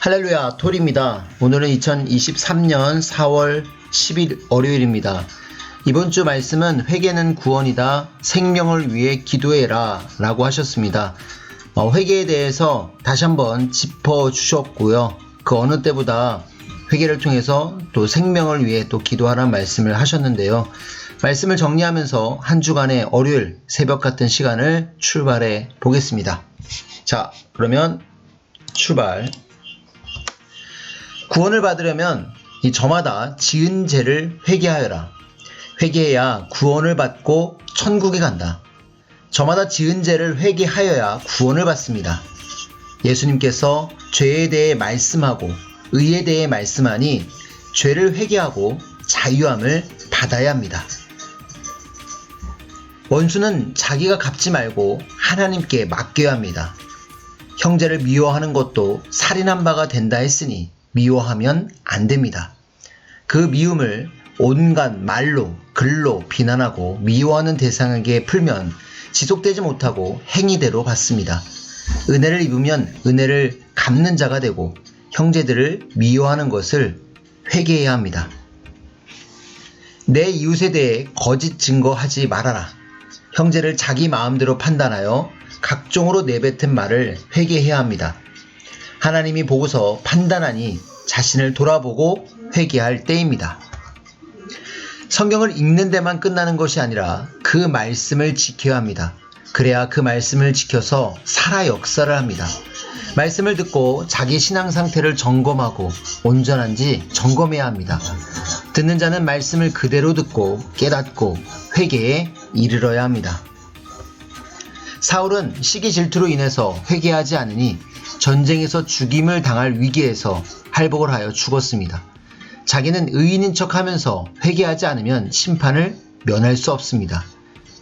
할렐루야, 톨입니다. 오늘은 2023년 4월 10일 월요일입니다. 이번 주 말씀은 회개는 구원이다, 생명을 위해 기도해라 라고 하셨습니다. 회개에 대해서 다시 한번 짚어주셨고요. 그 어느 때보다 회개를 통해서 또 생명을 위해 또 기도하라는 말씀을 하셨는데요. 말씀을 정리하면서 한 주간의 월요일 새벽 같은 시간을 출발해 보겠습니다. 자, 그러면 출발. 구원을 받으려면 저마다 지은 죄를 회개하여라. 회개해야 구원을 받고 천국에 간다. 저마다 지은 죄를 회개하여야 구원을 받습니다. 예수님께서 죄에 대해 말씀하고 의에 대해 말씀하니 죄를 회개하고 자유함을 받아야 합니다. 원수는 자기가 갚지 말고 하나님께 맡겨야 합니다. 형제를 미워하는 것도 살인한 바가 된다 했으니 미워하면 안 됩니다. 그 미움을 온갖 말로, 글로 비난하고 미워하는 대상에게 풀면 지속되지 못하고 행위대로 받습니다. 은혜를 입으면 은혜를 갚는 자가 되고 형제들을 미워하는 것을 회개해야 합니다. 내 이웃에 대해 거짓 증거하지 말아라. 형제를 자기 마음대로 판단하여 각종으로 내뱉은 말을 회개해야 합니다. 하나님이 보고서 판단하니 자신을 돌아보고 회개할 때입니다. 성경을 읽는 데만 끝나는 것이 아니라 그 말씀을 지켜야 합니다. 그래야 그 말씀을 지켜서 살아 역사를 합니다. 말씀을 듣고 자기 신앙 상태를 점검하고 온전한지 점검해야 합니다. 듣는 자는 말씀을 그대로 듣고 깨닫고 회개에 이르러야 합니다. 사울은 시기 질투로 인해서 회개하지 않으니 전쟁에서 죽임을 당할 위기에서 할복을 하여 죽었습니다. 자기는 의인인 척하면서 회개하지 않으면 심판을 면할 수 없습니다.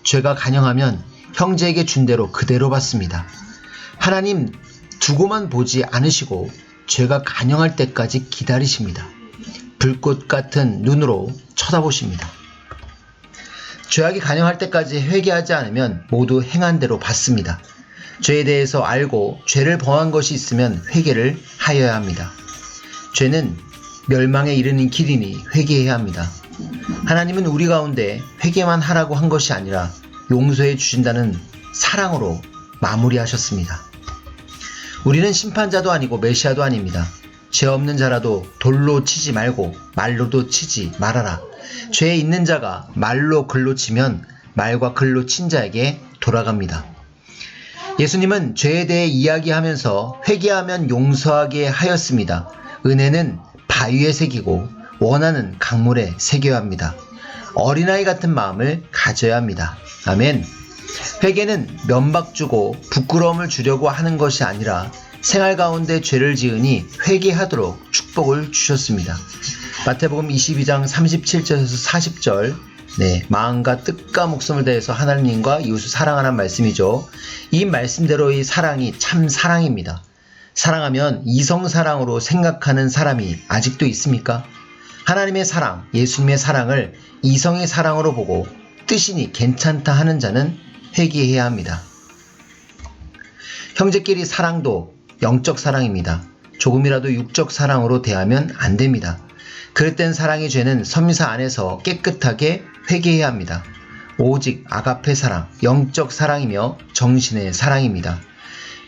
죄가 간영하면 형제에게 준 대로 그대로 받습니다. 하나님 두고만 보지 않으시고 죄가 간영할 때까지 기다리십니다. 불꽃 같은 눈으로 쳐다보십니다. 죄악이 간영할 때까지 회개하지 않으면 모두 행한 대로 받습니다. 죄에 대해서 알고 죄를 범한 것이 있으면 회개를 하여야 합니다. 죄는 멸망에 이르는 길이니 회개해야 합니다. 하나님은 우리 가운데 회개만 하라고 한 것이 아니라 용서해 주신다는 사랑으로 마무리하셨습니다. 우리는 심판자도 아니고 메시아도 아닙니다. 죄 없는 자라도 돌로 치지 말고 말로도 치지 말아라. 죄에 있는 자가 말로 글로 치면 말과 글로 친 자에게 돌아갑니다. 예수님은 죄에 대해 이야기하면서 회개하면 용서하게 하였습니다. 은혜는 바위에 새기고 원하는 강물에 새겨야 합니다. 어린아이 같은 마음을 가져야 합니다. 아멘. 회개는 면박 주고 부끄러움을 주려고 하는 것이 아니라 생활 가운데 죄를 지으니 회개하도록 축복을 주셨습니다. 마태복음 22장 37절에서 40절, 마음과 뜻과 목숨을 다해서 하나님과 이웃을 사랑하라는 말씀이죠. 이 말씀대로의 사랑이 참 사랑입니다. 사랑하면 이성사랑으로 생각하는 사람이 아직도 있습니까? 하나님의 사랑, 예수님의 사랑을 이성의 사랑으로 보고 뜻이니 괜찮다 하는 자는 회개해야 합니다. 형제끼리 사랑도 영적 사랑입니다. 조금이라도 육적 사랑으로 대하면 안 됩니다. 그릇된 사랑의 죄는 선미사 안에서 깨끗하게 회개해야 합니다. 오직 아가페 사랑, 영적 사랑이며 정신의 사랑입니다.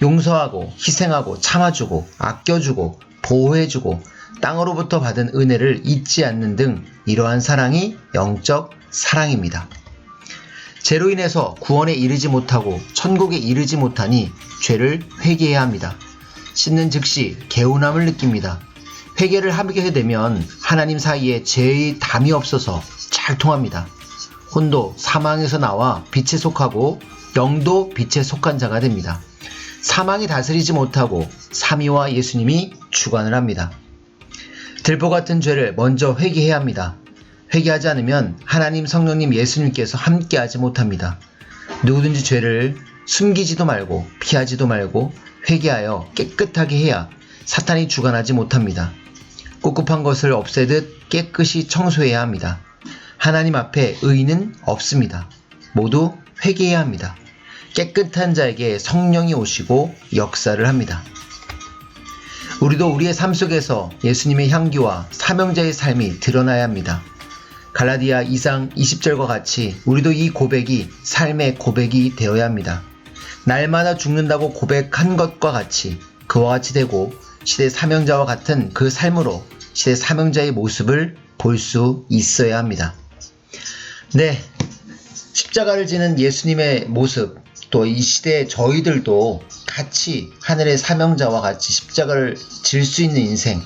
용서하고 희생하고 참아주고 아껴주고 보호해주고 땅으로부터 받은 은혜를 잊지 않는 등 이러한 사랑이 영적 사랑입니다. 죄로 인해서 구원에 이르지 못하고 천국에 이르지 못하니 죄를 회개해야 합니다. 씻는 즉시 개운함을 느낍니다. 회개를 하게 되면 하나님 사이에 죄의 담이 없어서 잘 통합니다. 혼도 사망에서 나와 빛에 속하고 영도 빛에 속한 자가 됩니다. 사망이 다스리지 못하고 삼위와 예수님이 주관을 합니다. 들보 같은 죄를 먼저 회개해야 합니다. 회개하지 않으면 하나님, 성령님, 예수님께서 함께하지 못합니다. 누구든지 죄를 숨기지도 말고 피하지도 말고 회개하여 깨끗하게 해야 사탄이 주관하지 못합니다. 꿉꿉한 것을 없애듯 깨끗이 청소해야 합니다. 하나님 앞에 의인은 없습니다. 모두 회개해야 합니다. 깨끗한 자에게 성령이 오시고 역사를 합니다. 우리도 우리의 삶 속에서 예수님의 향기와 사명자의 삶이 드러나야 합니다. 갈라디아 2장 20절과 같이 우리도 이 고백이 삶의 고백이 되어야 합니다. 날마다 죽는다고 고백한 것과 같이 그와 같이 되고 시대 사명자와 같은 그 삶으로 시대 사명자의 모습을 볼 수 있어야 합니다. 네, 십자가를 지는 예수님의 모습, 또 이 시대의 저희들도 같이 하늘의 사명자와 같이 십자가를 질 수 있는 인생,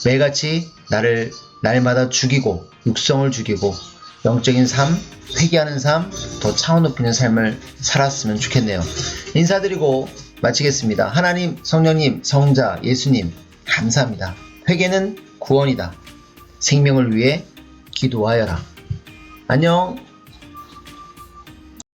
매일같이 나를 날마다 죽이고 육성을 죽이고 영적인 삶, 회개하는 삶, 더 차원 높이는 삶을 살았으면 좋겠네요. 인사드리고 마치겠습니다. 하나님, 성령님, 성자, 예수님 감사합니다. 회개는 구원이다. 생명을 위해 기도하여라. 안녕.